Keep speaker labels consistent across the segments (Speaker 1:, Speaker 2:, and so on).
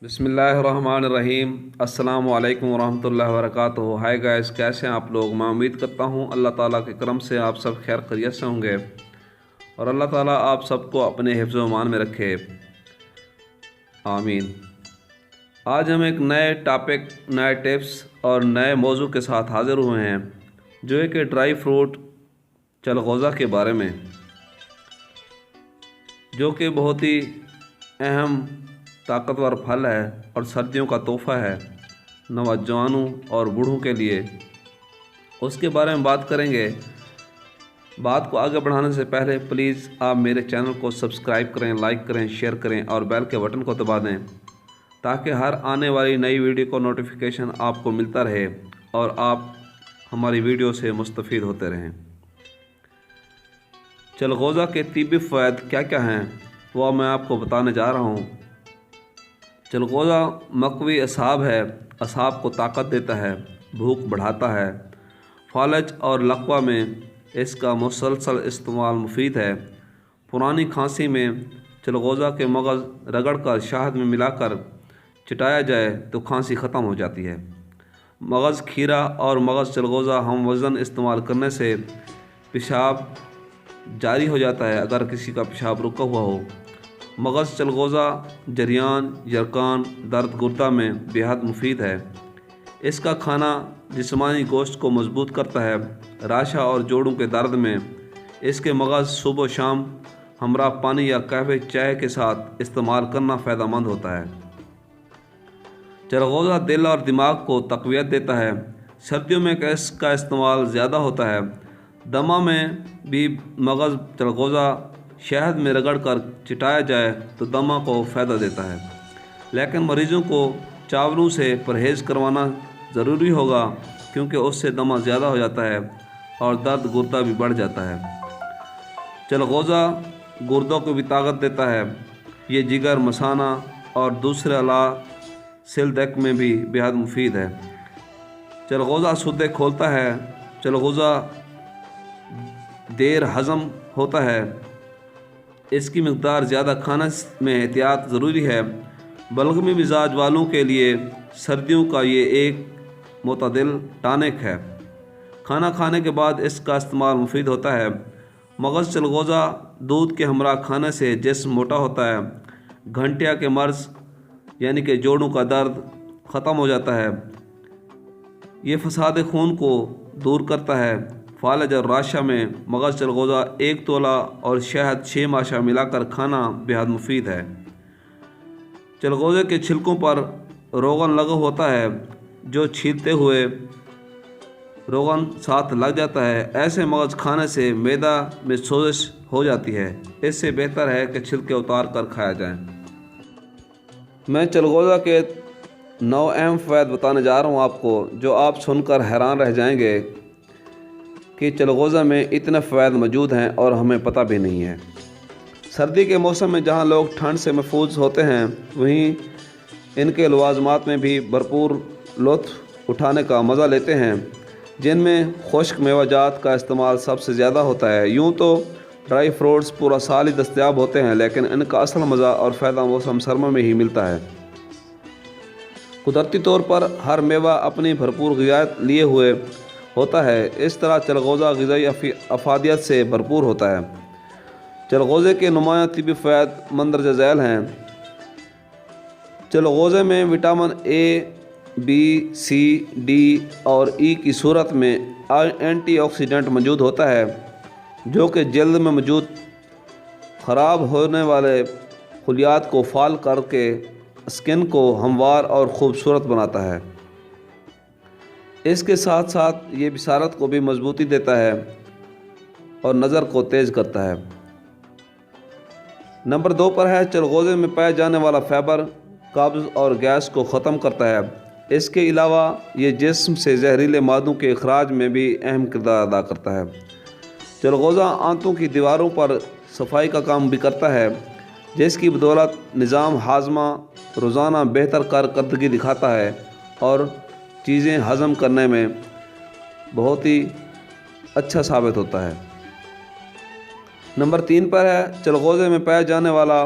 Speaker 1: بسم اللہ الرحمن الرحیم۔ السلام علیکم ورحمۃ اللہ وبرکاتہ۔ ہائی گائز، کیسے ہیں آپ لوگ؟ میں امید کرتا ہوں اللہ تعالیٰ کے کرم سے آپ سب خیر خیریت سے ہوں گے اور اللہ تعالیٰ آپ سب کو اپنے حفظ و امان میں رکھے، آمین۔ آج ہم ایک نئے ٹاپک، نئے ٹپس اور نئے موضوع کے ساتھ حاضر ہوئے ہیں، جو ہے کہ ڈرائی فروٹ چلغوزہ کے بارے میں، جو کہ بہت ہی اہم طاقتور پھل ہے اور سردیوں کا تحفہ ہے نوجوانوں اور بوڑھوں کے لیے۔ اس کے بارے میں بات کریں گے۔ بات کو آگے بڑھانے سے پہلے پلیز آپ میرے چینل کو سبسکرائب کریں، لائک کریں، شیئر کریں اور بیل کے بٹن کو دبا دیں، تاکہ ہر آنے والی نئی ویڈیو کو نوٹیفیکیشن آپ کو ملتا رہے اور آپ ہماری ویڈیو سے مستفید ہوتے رہیں۔ چلغوزہ کے طبی فوائد کیا کیا ہیں وہ میں آپ کو بتانے جا رہا ہوں۔ چلغوزہ مقوی اعصاب ہے، اعصاب کو طاقت دیتا ہے، بھوک بڑھاتا ہے۔ فالج اور لقوہ میں اس کا مسلسل استعمال مفید ہے۔ پرانی کھانسی میں چلغوزہ کے مغز رگڑ کر شہد میں ملا کر چٹایا جائے تو کھانسی ختم ہو جاتی ہے۔ مغز کھیرا اور مغز چلغوزہ ہم وزن استعمال کرنے سے پیشاب جاری ہو جاتا ہے اگر کسی کا پیشاب رکا ہوا ہو۔ مغز چلغوزہ جریان، یرقان، درد گردہ میں بےحد مفید ہے۔ اس کا کھانا جسمانی گوشت کو مضبوط کرتا ہے۔ راشا اور جوڑوں کے درد میں اس کے مغز صبح و شام ہمراہ پانی یا قہوہ چائے کے ساتھ استعمال کرنا فائدہ مند ہوتا ہے۔ چلغوزہ دل اور دماغ کو تقویت دیتا ہے۔ سردیوں میں اس کا استعمال زیادہ ہوتا ہے۔ دمہ میں بھی مغز چلغوزہ شہد میں رگڑ کر چٹایا جائے تو دمہ کو فائدہ دیتا ہے، لیکن مریضوں کو چاولوں سے پرہیز کروانا ضروری ہوگا، کیونکہ اس سے دمہ زیادہ ہو جاتا ہے اور درد گردہ بھی بڑھ جاتا ہے۔ چلغوزہ گردوں کو بھی طاقت دیتا ہے۔ یہ جگر، مثانہ اور دوسرے اعضاء سل میں بھی بےحد مفید ہے۔ چلغوزہ سودے کھولتا ہے۔ چلغوزہ دیر ہضم ہوتا ہے۔ اس کی مقدار زیادہ کھانے میں احتیاط ضروری ہے۔ بلغمی مزاج والوں کے لیے سردیوں کا یہ ایک معتدل ٹانک ہے۔ کھانا کھانے کے بعد اس کا استعمال مفید ہوتا ہے۔ مغز چلغوزہ دودھ کے ہمراہ کھانے سے جسم موٹا ہوتا ہے۔ گھنٹیا کے مرض یعنی کہ جوڑوں کا درد ختم ہو جاتا ہے۔ یہ فساد خون کو دور کرتا ہے۔ فالج اور راشا میں مغز چلغوزہ 1 تولہ اور شہد 6 ماشا ملا کر کھانا بےحد مفید ہے۔ چلغوزے کے چھلکوں پر روغن لگا ہوتا ہے، جو چھیلتے ہوئے روغن ساتھ لگ جاتا ہے۔ ایسے مغز کھانے سے معدہ میں سوزش ہو جاتی ہے۔ اس سے بہتر ہے کہ چھلکے اتار کر کھایا جائے۔ میں چلغوزہ کے 9 اہم فوائد بتانے جا رہا ہوں آپ کو، جو آپ سن کر حیران رہ جائیں گے کہ چلغوزہ میں اتنے فوائد موجود ہیں اور ہمیں پتہ بھی نہیں ہے۔ سردی کے موسم میں جہاں لوگ ٹھنڈ سے محفوظ ہوتے ہیں، وہیں ان کے لوازمات میں بھی بھرپور لطف اٹھانے کا مزہ لیتے ہیں، جن میں خشک میوہ جات کا استعمال سب سے زیادہ ہوتا ہے۔ یوں تو ڈرائی فروٹس پورا سال ہی دستیاب ہوتے ہیں، لیکن ان کا اصل مزہ اور فائدہ موسم سرما میں ہی ملتا ہے۔ قدرتی طور پر ہر میوہ اپنی بھرپور غذائیت لیے ہوئے ہوتا ہے، اس طرح چلغوزہ غذائی افادیت سے بھرپور ہوتا ہے۔ چلغوزے کے نمایاں طبی فوائد مندرجہ ذیل ہیں۔ چلغوزے میں vitamin A, B, C, D اور ای کی صورت میں اینٹی آکسیڈنٹ موجود ہوتا ہے، جو کہ جلد میں موجود خراب ہونے والے خلیات کو فعال کر کے اسکن کو ہموار اور خوبصورت بناتا ہے۔ اس کے ساتھ ساتھ یہ بصارت کو بھی مضبوطی دیتا ہے اور نظر کو تیز کرتا ہے۔ نمبر 2 پر ہے چلغوزے میں پایا جانے والا فائبر، قبض اور گیس کو ختم کرتا ہے۔ اس کے علاوہ یہ جسم سے زہریلے مادوں کے اخراج میں بھی اہم کردار ادا کرتا ہے۔ چلغوزہ آنتوں کی دیواروں پر صفائی کا کام بھی کرتا ہے، جس کی بدولت نظام ہاضمہ روزانہ بہتر کارکردگی دکھاتا ہے اور چیزیں ہضم کرنے میں بہت ہی اچھا ثابت ہوتا ہے۔ نمبر 3 پر ہے چلغوزے میں پایا جانے والا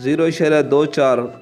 Speaker 1: 0.24